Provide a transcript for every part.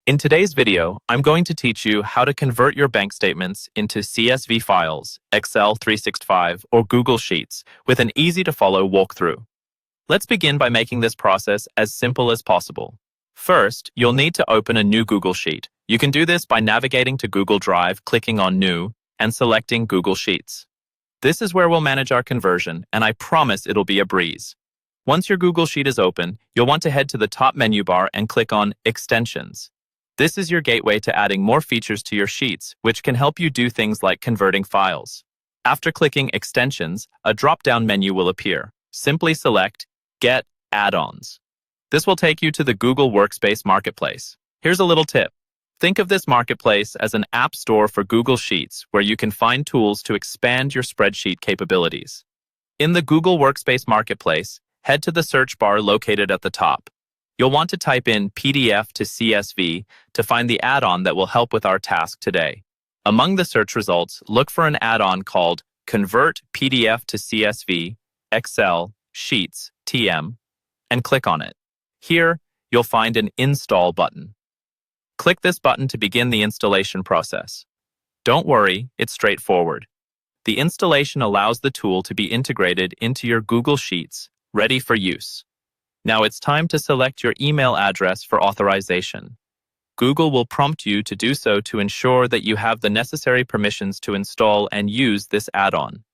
In today's video, I'm going to teach you how to convert your bank statements into CSV files, Excel 365, or Google Sheets with an easy-to-follow walkthrough. Let's begin by making this process as simple as possible. First, you'll need to open a new Google Sheet. You can do this by navigating to Google Drive, clicking on New, and selecting Google Sheets. This is where we'll manage our conversion, and I promise it'll be a breeze. Once your Google Sheet is open, you'll want to head to the top menu bar and click on Extensions. This is your gateway to adding more features to your sheets, which can help you do things like converting files. After clicking Extensions, a drop-down menu will appear. Simply select Get Add-ons. This will take you to the Google Workspace Marketplace. Here's a little tip. Think of this marketplace as an app store for Google Sheets where you can find tools to expand your spreadsheet capabilities. In the Google Workspace Marketplace, head to the search bar located at the top. You'll want to type in PDF to CSV to find the add-on that will help with our task today. Among the search results, look for an add-on called Convert PDF to CSV, Excel, Sheets, TM, and click on it. Here, you'll find an Install button. Click this button to begin the installation process. Don't worry, it's straightforward. The installation allows the tool to be integrated into your Google Sheets, ready for use. Now it's time to select your email address for authorization. Google will prompt you to do so to ensure that you have the necessary permissions to install and use this add-on.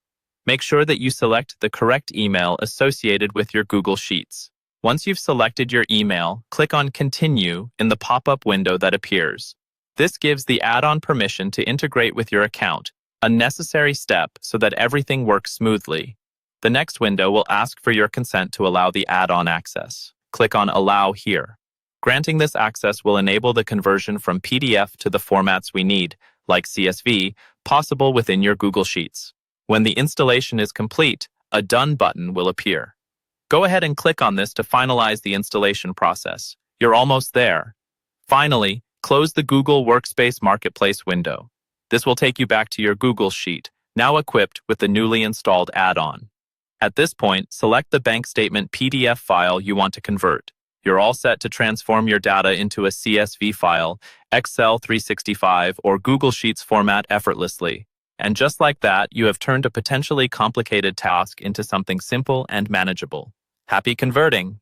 Make sure that you select the correct email associated with your Google Sheets. Once you've selected your email, click on Continue in the pop-up window that appears. This gives the add-on permission to integrate with your account, a necessary step so that everything works smoothly. The next window will ask for your consent to allow the add-on access. Click on Allow here. Granting this access will enable the conversion from PDF to the formats we need, like CSV, possible within your Google Sheets. When the installation is complete, a Done button will appear. Go ahead and click on this to finalize the installation process. You're almost there. Finally, close the Google Workspace Marketplace window. This will take you back to your Google Sheet, now equipped with the newly installed add-on. At this point, select the bank statement PDF file you want to convert. You're all set to transform your data into a CSV file, Excel 365, or Google Sheets format effortlessly. And just like that, you have turned a potentially complicated task into something simple and manageable. Happy converting!